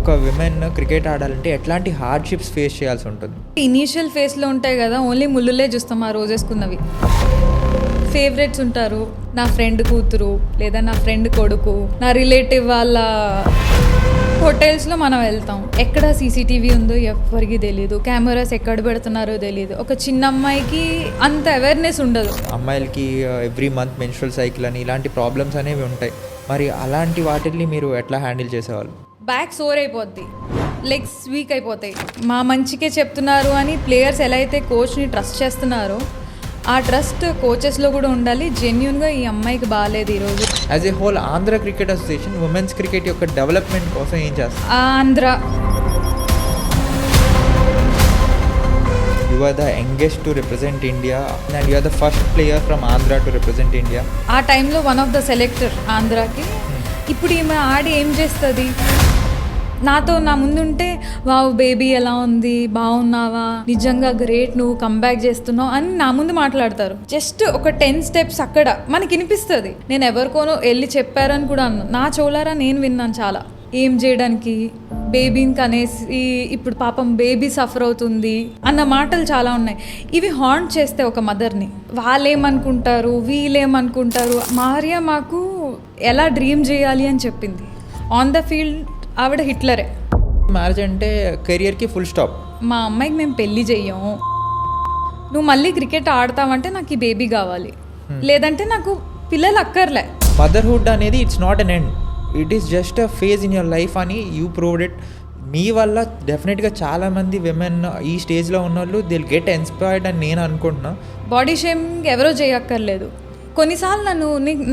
ఒక women cricket ఆడాలంటే ఎట్లాంటి హార్డ్షిప్స్ ఫేస్ చేయాల్సి ఉంటుంది? ఇనీషియల్ ఫేస్లో ఉంటాయి కదా, ఓన్లీ ముళ్ళులే చూస్తాం ఆ రోజేసుకున్నవి. ఫేవరెట్స్ ఉంటారు, నా ఫ్రెండ్ కూతురు లేదా నా ఫ్రెండ్ కొడుకు, నా రిలేటివ్ వాళ్ళ హోటల్స్లో మనం వెళ్తాం. ఎక్కడ సీసీటీవీ ఉందో ఎవరికి తెలియదు, కెమెరాస్ ఎక్కడ పెడుతున్నారో తెలియదు. ఒక చిన్న అమ్మాయికి అంత అవేర్నెస్ ఉండదు. అమ్మాయిలకి ఎవ్రీ మంత్ మెన్స్ట్రువల్ సైకిల్ అని ఇలాంటి ప్రాబ్లమ్స్ అనేవి ఉంటాయి. మరి అలాంటి వాటిని మీరు ఎట్లా హ్యాండిల్ చేసేవాళ్ళు? బ్యాక్ సోర్ అయిపోద్ది, లెగ్స్ వీక్ అయిపోతాయి. మా మంచికే చెప్తున్నారు అని ప్లేయర్స్ ఎలా అయితే కోచ్ని ట్రస్ట్ చేస్తున్నారో ఆ ట్రస్ట్ కోచెస్లో కూడా ఉండాలి. జెన్యున్గా ఈ అమ్మాయికి బాగాలేదు ఈరోజు. As a whole Andhra cricket association women's cricket యొక్క డెవలప్మెంట్ కోసం ఏం చేస్తారు? Andhra You are the youngest to represent India and you are the first player from Andhra to represent India. ఆ టైంలో వన్ ఆఫ్ ద సెలెక్టర్ ఆంధ్రాకి. ఇప్పుడు ఈమె ఆడి ఏం చేస్తుంది? నాతో నా ముందుంటే వావ్ బేబీ ఎలా ఉంది, బాగున్నావా, నిజంగా గ్రేట్, నువ్వు కంబ్యాక్ చేస్తున్నావు అని నా ముందు మాట్లాడతారు. జస్ట్ ఒక 10 స్టెప్స్ అక్కడ మనకి వినిపిస్తుంది. నేను ఎవరికోనో వెళ్ళి చెప్పారని కూడా అన్నా, నా చోలారా నేను విన్నాను చాలా. ఏం చేయడానికి బేబీని కనేసి ఇప్పుడు పాపం బేబీ సఫర్ అవుతుంది అన్న మాటలు చాలా ఉన్నాయి. ఇవి హాంట్ చేస్తే ఒక మదర్ని, వాళ్ళేమనుకుంటారు వీళ్ళేమనుకుంటారు. మారియా మాకు ఎలా డ్రీమ్ చేయాలి అని చెప్పింది. ఆన్ ద ఫీల్డ్ ఆవిడ హిట్లరే. మ్యారేజ్ అంటే కెరియర్కి ఫుల్ స్టాప్. మా అమ్మాయికి మేము పెళ్ళి చెయ్యము, నువ్వు మళ్ళీ క్రికెట్ ఆడతావంటే నాకు ఈ బేబీ కావాలి, లేదంటే నాకు పిల్లలు అక్కర్లే. మదర్హుడ్ అనేది it's not an end, it is just a phase in your life అని యూ ప్రూవ్డ్ ఇట్. మీ వల్ల డెఫినెట్గా చాలామంది విమెన్ ఈ స్టేజ్లో ఉన్న వాళ్ళు దే విల్ గెట్ ఇన్స్పైర్డ్ అని నేను అనుకుంటున్నా. బాడీ షేమింగ్ ఎవరో చేయక్కర్లేదు. కొన్నిసార్లు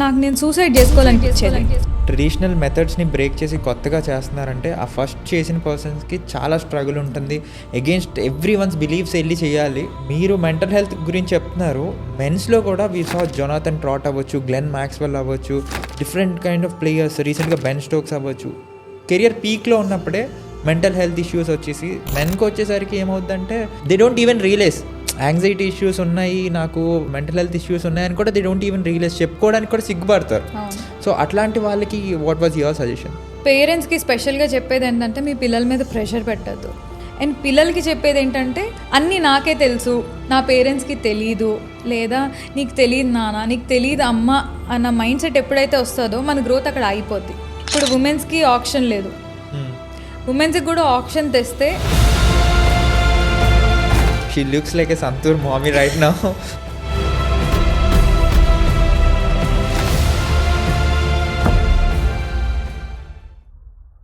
నాకు నేను సూసైడ్ చేసుకోవాలనిపించేది. ట్రెడిషనల్ మెథడ్స్ని బ్రేక్ చేసి కొత్తగా చేస్తున్నారంటే ఆ ఫస్ట్ చేసిన పర్సన్స్కి చాలా స్ట్రగుల్ ఉంటుంది. అగెయిన్స్ట్ ఎవ్రీ వన్స్ బిలీవ్స్ వెళ్ళి చేయాలి. మీరు మెంటల్ హెల్త్ గురించి చెప్తున్నారు, మెన్స్లో కూడా వీ సా జొనాథన్ ట్రాట్ అవ్వచ్చు, గ్లెన్ మ్యాక్స్వెల్ అవ్వచ్చు, డిఫరెంట్ కైండ్ ఆఫ్ ప్లేయర్స్, రీసెంట్గా బెన్ స్టోక్స్ అవ్వచ్చు. కెరియర్ పీక్లో ఉన్నప్పుడే మెంటల్ హెల్త్ ఇష్యూస్ వచ్చేసి మెన్కి వచ్చేసరికి ఏమవుతుందంటే they don't even realise anxiety issues ఉన్నాయి, నాకు మెంటల్ హెల్త్ ఇష్యూస్ ఉన్నాయని కూడా దే డోంట్ ఈవెన్ రియలైజ్, చెప్పుకోవడానికి కూడా సిగ్గుపడతారు. సో అట్లాంటి వాళ్ళకి వాట్ వాజ్ యువర్ సజెషన్? పేరెంట్స్కి స్పెషల్గా చెప్పేది ఏంటంటే మీ పిల్లల మీద ప్రెషర్ పెట్టద్దు. అండ్ పిల్లలకి చెప్పేది ఏంటంటే అన్నీ నాకే తెలుసు, నా పేరెంట్స్కి తెలీదు, లేదా నీకు తెలియదు నాన్న, నీకు తెలియదు అమ్మ అన్న మైండ్ సెట్ ఎప్పుడైతే వస్తుందో మన గ్రోత్ అక్కడ ఆగిపోద్ది. ఇప్పుడు ఉమెన్స్కి ఆప్షన్ లేదు, ఉమెన్స్కి కూడా ఆప్షన్ తెస్తే She looks like a Santur mommy right now.